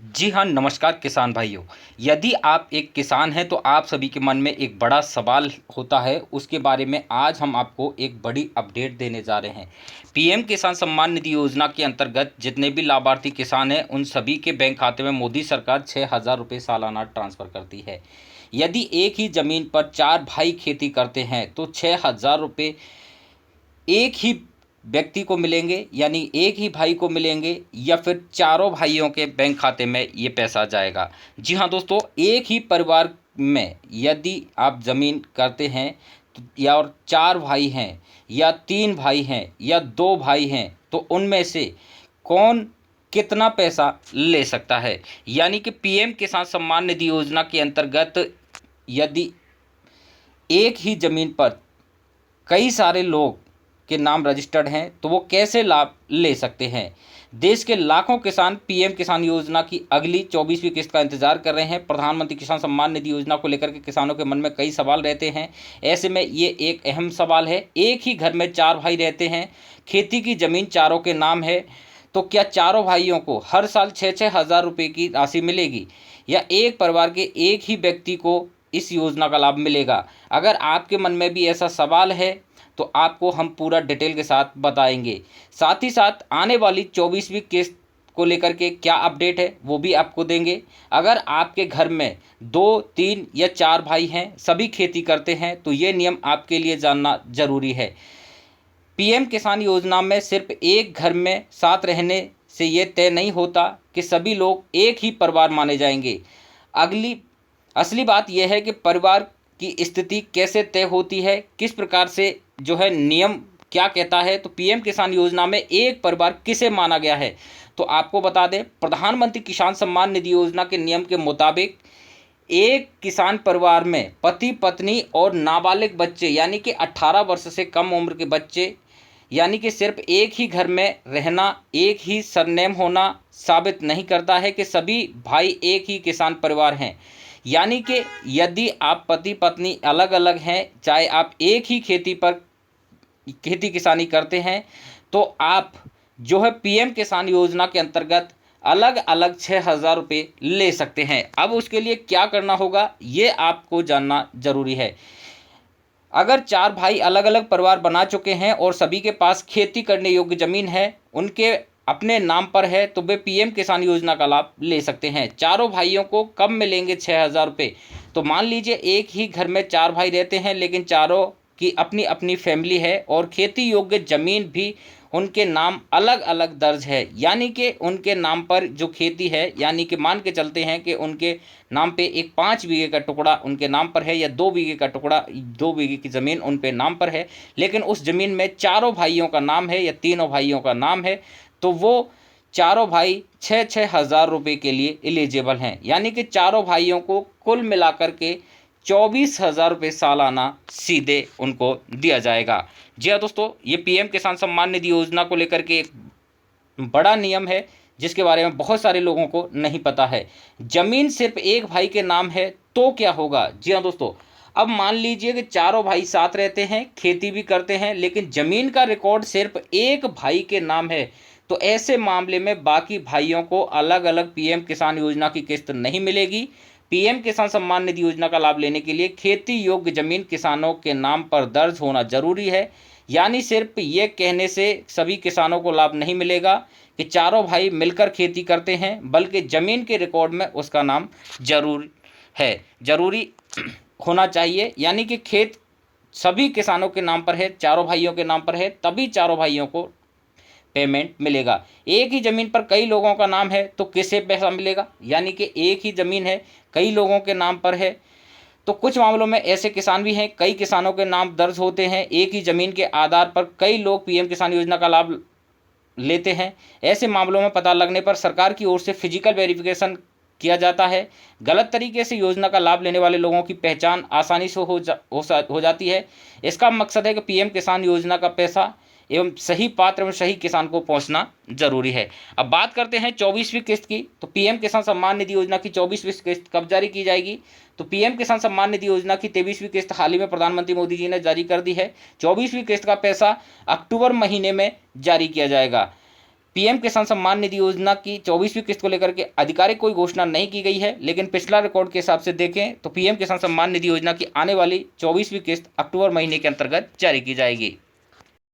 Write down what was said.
जी हाँ, नमस्कार किसान भाइयों। यदि आप एक किसान हैं तो आप सभी के मन में एक बड़ा सवाल होता है, उसके बारे में आज हम आपको एक बड़ी अपडेट देने जा रहे हैं। पीएम किसान सम्मान निधि योजना के अंतर्गत जितने भी लाभार्थी किसान हैं, उन सभी के बैंक खाते में मोदी सरकार 6,000 रुपये सालाना ट्रांसफ़र करती है। यदि एक ही ज़मीन पर 4 भाई खेती करते हैं तो 6,000 रुपये एक ही व्यक्ति को मिलेंगे, यानी एक ही भाई को मिलेंगे, या फिर चारों भाइयों के बैंक खाते में ये पैसा जाएगा। जी हाँ दोस्तों, एक ही परिवार में यदि आप ज़मीन करते हैं या और 4 भाई हैं या 3 भाई हैं या 2 भाई हैं, तो उनमें से कौन कितना पैसा ले सकता है। यानी कि पीएम किसान सम्मान निधि योजना के अंतर्गत यदि एक ही ज़मीन पर कई सारे लोग के नाम रजिस्टर्ड हैं तो वो कैसे लाभ ले सकते हैं। देश के लाखों किसान पीएम किसान योजना की अगली 24वीं किस्त का इंतजार कर रहे हैं। प्रधानमंत्री किसान सम्मान निधि योजना को लेकर के किसानों के मन में कई सवाल रहते हैं। ऐसे में ये एक अहम सवाल है। एक ही घर में 4 भाई रहते हैं, खेती की ज़मीन चारों के नाम है, तो क्या चारों भाइयों को हर साल 6,000 रुपये की राशि मिलेगी, या एक परिवार के एक ही व्यक्ति को इस योजना का लाभ मिलेगा। अगर आपके मन में भी ऐसा सवाल है तो आपको हम पूरा डिटेल के साथ बताएंगे। साथ ही साथ आने वाली 24वीं किस्त को लेकर के क्या अपडेट है वो भी आपको देंगे। अगर आपके घर में 2, 3 या 4 भाई हैं, सभी खेती करते हैं, तो ये नियम आपके लिए जानना जरूरी है। पीएम किसान योजना में सिर्फ एक घर में साथ रहने से ये तय नहीं होता कि सभी लोग एक ही परिवार माने जाएंगे। अगली असली बात यह है कि परिवार की स्थिति कैसे तय होती है, किस प्रकार से जो है नियम क्या कहता है। तो पीएम किसान योजना में एक परिवार किसे माना गया है, तो आपको बता दें, प्रधानमंत्री किसान सम्मान निधि योजना के नियम के मुताबिक एक किसान परिवार में पति पत्नी और नाबालिग बच्चे, यानी कि 18 वर्ष से कम उम्र के बच्चे, यानी कि सिर्फ एक ही घर में रहना, एक ही सरनेम होना साबित नहीं करता है कि सभी भाई एक ही किसान परिवार हैं। यानी कि यदि आप पति पत्नी अलग अलग हैं, चाहे आप एक ही खेती किसानी करते हैं, तो आप जो है पीएम किसान योजना के अंतर्गत अलग अलग 6,000 रुपये ले सकते हैं। अब उसके लिए क्या करना होगा ये आपको जानना जरूरी है। अगर 4 भाई अलग अलग परिवार बना चुके हैं और सभी के पास खेती करने योग्य ज़मीन है, उनके अपने नाम पर है, तो वे पीएम किसान योजना का लाभ ले सकते हैं। चारों भाइयों को कब मिलेंगे 6,000 रुपये, तो मान लीजिए एक ही घर में 4 भाई रहते हैं, लेकिन चारों की अपनी अपनी फैमिली है और खेती योग्य ज़मीन भी उनके नाम अलग अलग दर्ज है। यानी कि उनके नाम पर जो खेती है, यानी कि मान के चलते हैं कि उनके नाम पे एक 5 बीघे का टुकड़ा उनके नाम पर है, या 2 बीघे का टुकड़ा, 2 बीघे की ज़मीन उन पे नाम पर है, लेकिन उस ज़मीन में चारों भाइयों का नाम है या तीनों भाइयों का नाम है, तो वो चारों भाई 6,000 रुपये के लिए एलिजिबल हैं। यानी कि चारों भाइयों को कुल मिलाकर के 24,000 रुपये सालाना सीधे उनको दिया जाएगा। जी हाँ दोस्तों, ये पीएम किसान सम्मान निधि योजना को लेकर के एक बड़ा नियम है जिसके बारे में बहुत सारे लोगों को नहीं पता है। जमीन सिर्फ एक भाई के नाम है तो क्या होगा। जी हाँ दोस्तों, अब मान लीजिए कि चारों भाई साथ रहते हैं, खेती भी करते हैं, लेकिन जमीन का रिकॉर्ड सिर्फ एक भाई के नाम है, तो ऐसे मामले में बाकी भाइयों को अलग अलग पीएम किसान योजना की किस्त नहीं मिलेगी। पीएम किसान सम्मान निधि योजना का लाभ लेने के लिए खेती योग्य जमीन किसानों के नाम पर दर्ज होना जरूरी है। यानी सिर्फ ये कहने से सभी किसानों को लाभ नहीं मिलेगा कि चारों भाई मिलकर खेती करते हैं, बल्कि ज़मीन के रिकॉर्ड में उसका नाम जरूरी होना चाहिए। यानी कि खेत सभी किसानों के नाम पर है, चारों भाइयों के नाम पर है, तभी चारों भाइयों को पेमेंट मिलेगा। एक ही ज़मीन पर कई लोगों का नाम है तो किसे पैसा मिलेगा। यानी कि एक ही ज़मीन है, कई लोगों के नाम पर है, तो कुछ मामलों में ऐसे किसान भी हैं, कई किसानों के नाम दर्ज होते हैं, एक ही ज़मीन के आधार पर कई लोग पीएम किसान योजना का लाभ लेते हैं। ऐसे मामलों में पता लगने पर सरकार की ओर से फिजिकल वेरिफिकेशन किया जाता है। गलत तरीके से योजना का लाभ लेने वाले लोगों की पहचान आसानी से हो जाती है। इसका मकसद है कि पीएम किसान योजना का पैसा एवं सही पात्र एवं सही किसान को पहुंचना जरूरी है। अब बात करते हैं 24वीं किस्त की। तो पीएम किसान सम्मान निधि योजना की 24वीं किस्त कब जारी की जाएगी, तो पीएम किसान सम्मान निधि योजना की 23वीं किस्त हाल ही में प्रधानमंत्री मोदी जी ने जारी कर दी है। 24वीं किस्त का पैसा अक्टूबर महीने में जारी किया जाएगा। पीएम किसान सम्मान निधि योजना की 24वीं किस्त को लेकर के आधिकारिक कोई घोषणा नहीं की गई है, लेकिन पिछला रिकॉर्ड के हिसाब से देखें तो पीएम किसान सम्मान निधि योजना की आने वाली 24वीं किस्त अक्टूबर महीने के अंतर्गत जारी की जाएगी।